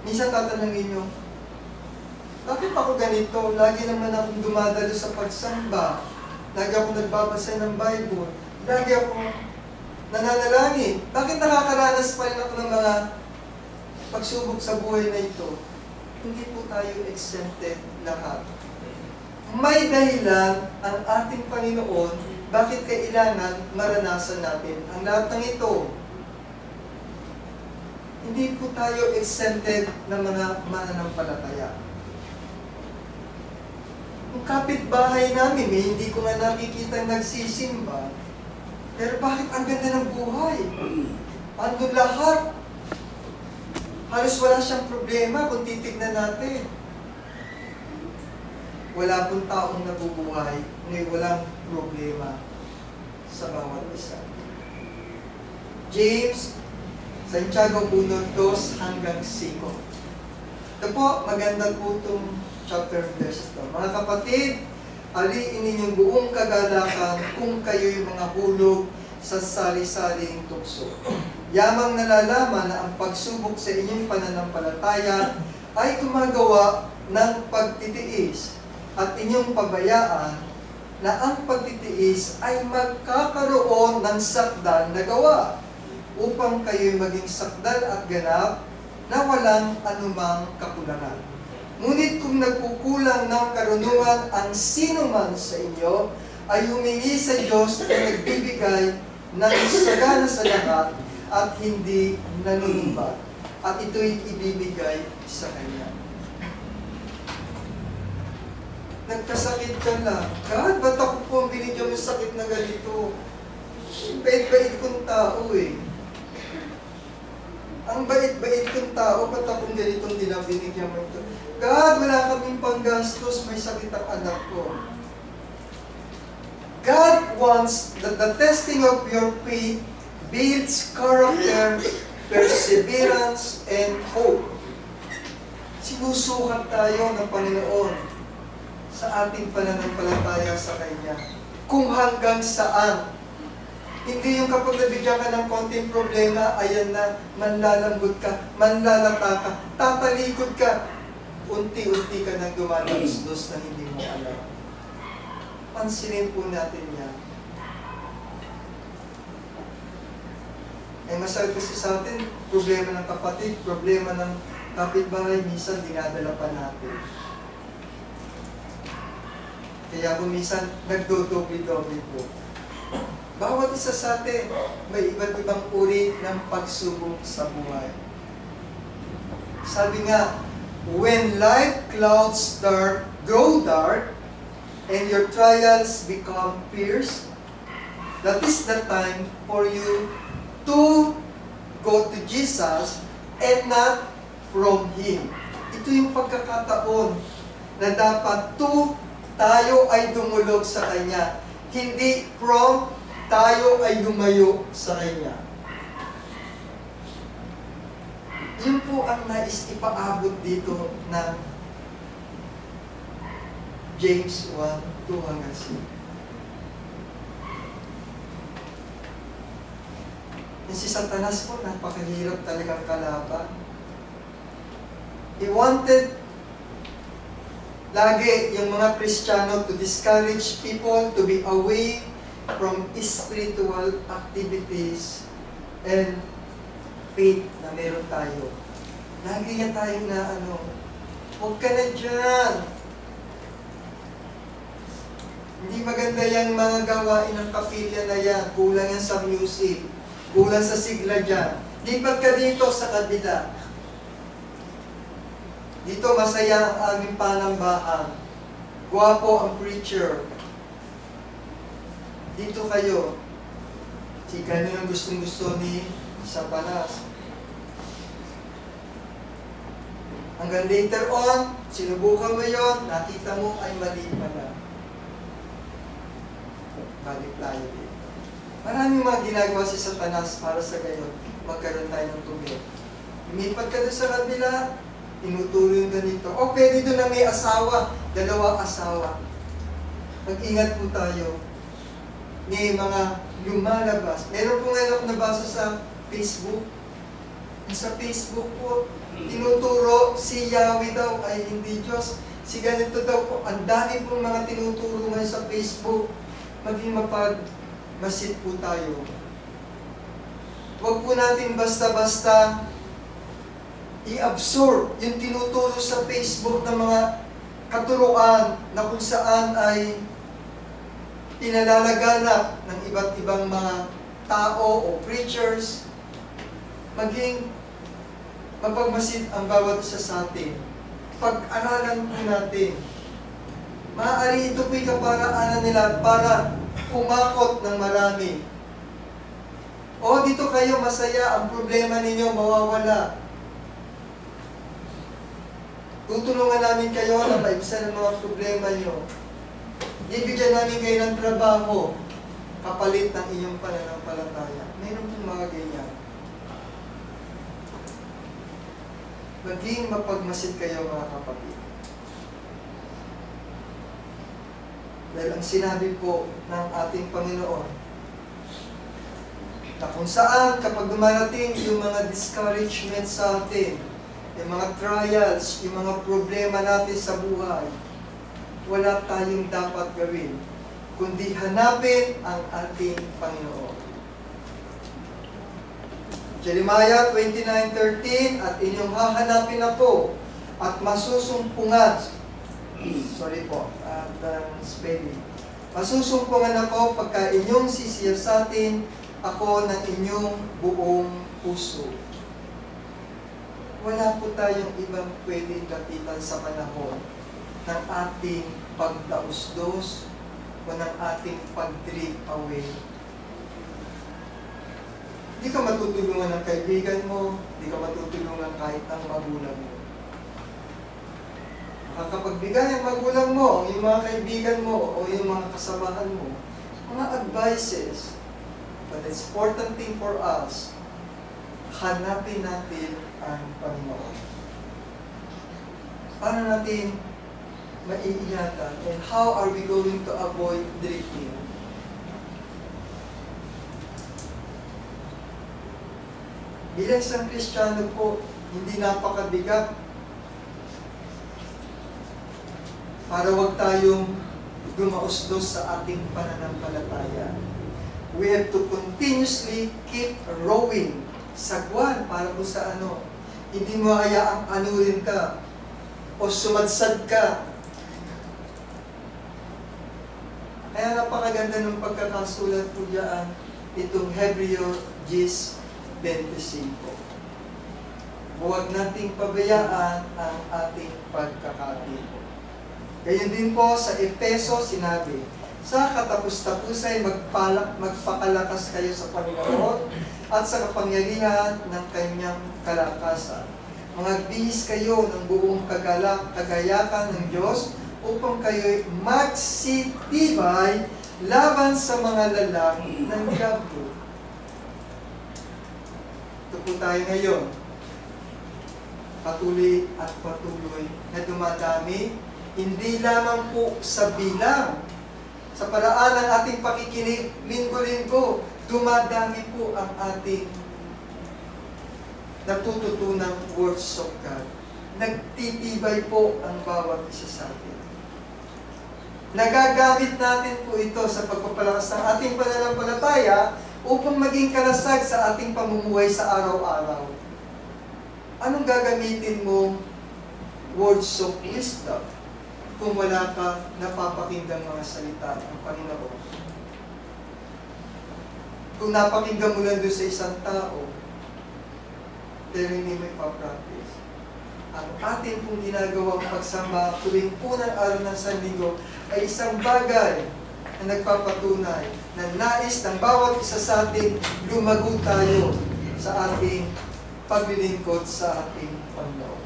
Minsan tatanungin nyo, bakit ako ganito? Lagi naman akong dumadalo sa pagsamba. Lagi akong nagbabasa ng Bible. Lagi akong nananalangin. Bakit nakakaranas pa rin ako ng mga pagsubok sa buhay na ito? Hindi po tayo exempted lahat. May dahilan ang ating Panginoon bakit kailangan maranasan natin ang lahat ng ito. Hindi po tayo exempted ng mga mananampalataya. Yung kapitbahay namin, hindi ko nga nakikita nagsisimba. Pero bakit ang ganda ng buhay? Ando lahat. Halos wala siyang problema kung titignan natin. Wala pong taong nabubuhay na walang problema sa bawat isa. James, Santiago 1:2 hanggang 5. Ito po, maganda po itong chapter verses to. Mga kapatid, aliin ninyong buong kagalakan kung kayo'y mga hulog sa sari-saring tukso. Yamang nalalaman na ang pagsubok sa inyong pananampalataya ay gumagawa ng pagtitiis at inyong pabayaan na ang pagtitiis ay magkakaroon ng sakdal na gawa upang kayo'y maging sakdal at ganap na walang anumang kakulangan. Ngunit kung nagkukulang ng karunungan ang sino man sa inyo, ay humingi sa Diyos na nagbibigay ng sagana sa lahat at hindi nanunumbat. At ito'y ibibigay sa Kanya. Nagkasakit ka lang. God, ba't ako po ang binigyan mo sakit na ganito? Bait-bait kong tao eh. Ang bait-bait kong tao, ba't akong ganitong binigyan mo ito? God, wala kaming panggastos, may sakit ang anak ko. God wants that the testing of your faith builds character, perseverance, and hope. Sinusukat tayo ng Panginoon sa ating pananampalataya sa Kanya. Kung hanggang saan. Hindi yung kapag nabigyan ka ng konting problema, ayan na, manlalambot ka, manlalata ka, tatalikod ka. Unti-unti ka nang dumadamsdos na hindi mo alam. Pansinin po natin yan. Ay masakit kasi sa atin, problema ng kapatid, problema ng kapitbahay, minsan dinadala pa natin. Kaya kung minsan, nagdodoble-doble po. Bawat isa sa atin, may iba't ibang uri ng pagsubok sa buhay. Sabi nga, when life clouds grow dark, and your trials become fierce, that is the time for you to go to Jesus and not from Him. Ito yung pagkakataon na dapat tayo ay dumulog sa Kanya. Hindi from tayo ay lumayo sa Kanya. Yun po ang nais ipaabot dito ng James 1:2 hanggang 5. Yung si Satanas po, napakahirap talagang kalaban. He wanted lagi yung mga Kristiyano to discourage people to be away from spiritual activities and faith na meron tayo. Lagi niya tayo na huwag ka na dyan. Hindi maganda yung mga gawain ng kapilya na yan. Kulang yan sa music. Kulang sa sigla dyan. Lipat ka dito sa kabila. Dito masaya ang aming panambahan. Guwapo ang preacher. Dito kayo. Si ganun ang gustong-gusto ni Satanas. Hanggang later on, sinubukan mo yun, nakita mo ay mali pala. Balik tayo dito. Maraming mga ginagawa si Satanas para sa gayon, magkaroon tayo ng tubig. Lumipat ka doon sa kabila, tinutuloy yung ganito. O pwede doon na may asawa, 2 asawa. Mag-ingat po tayo. May mga lumalabas. Meron po ngayon ako nabasa sa Facebook. Sa Facebook po, tinuturo si Yahweh daw ay hindi Diyos. Si ganito daw po, ang dami pong mga tinuturo ngayon sa Facebook. Maging masid po tayo. Huwag po natin basta-basta i-absorb yung tinuturo sa Facebook ng mga katuruan na kung saan ay pinalalaganap ng iba't ibang mga tao o preachers. Maging mapagmasid ang bawat isa sa atin. Pag-aralan po natin. Maaari ito po'y kaparaanan nila para kumakot ng marami. O dito kayo masaya, ang problema ninyo mawawala. Tutulungan namin kayo na maibsan ang mga problema nyo. Ibigyan namin kayo ng trabaho kapalit ng inyong pananampalataya. Mayroon pong mga ganyan. Maging mapagmasid kayo mga kapatid. Dahil ang sinabi po ng ating Panginoon na kung saan kapag dumarating yung mga discouragement sa atin, yung mga trials, yung mga problema natin sa buhay, wala tayong dapat gawin, kundi hanapin ang ating Panginoon. Jeremiah 29:13, at inyong hahanapin ako at masusumpungan. Sorry po, at spelling. Masusumpungan ako pagka inyong sisiyasatin ako ng inyong buong puso. Wala po tayong ibang pwedeng lapitan sa panahon ng ating pagdausdos o ng ating pag-drift away. Hindi ka matutulungan ng kaibigan mo, hindi ka matutulungan kahit ng magulang mo. Makakapagbigay ang magulang mo, o yung mga kaibigan mo, o yung mga kasamahan mo, mga advices. But it's important thing for us, hanapin natin ang Panginoon. Paano natin maiingatan? And how are we going to avoid drifting? Bilang isang Kristiyano po, hindi napakabigat para wag tayong dumausdos sa ating pananampalataya. We have to continuously keep rowing. Sagwan para po sa ano. Hindi mo hayaang anurin ka o sumadsad ka. Kaya napakaganda ng pagkakasulat po diyan itong Hebreo 10:25. Huwag nating pabayaan ang ating pagkakatipo. Gayon din po sa Efeso sinabi, sa katapus-tapusay magpakalakas kayo sa Panginoon at sa kapangyarihan ng kanyang kalakasan. Magbihis kayo ng buong kagayakan ng Diyos upang kayo'y magsitibay laban sa mga lalang ng diablo. Ito po tayo ngayon. Patuloy at patuloy na dumadami, hindi lamang po sa bilang, sa paraan ng ating pakikinig, linggo-linggo, dumadami po ang ating natututunang words of God. Nagtitibay po ang bawat isa sa atin. Nagagamit natin po ito sa pagpapalakas ng ating pananampalataya upang maging kalasag sa ating pamumuhay sa araw-araw. Anong gagamitin mo words of wisdom kung wala ka napapakinggang mga salita ng Panginoon? Kung napakinggan mo lang doon sa isang tao, pero hindi mo ipapractice. Ang ating pong ginagawang pagsamba tuwing unang araw ng Sanlinggo ay isang bagay na nagpapatunay na nais ng bawat isa sa atin lumago tayo sa ating paglilingkod sa ating Panginoon.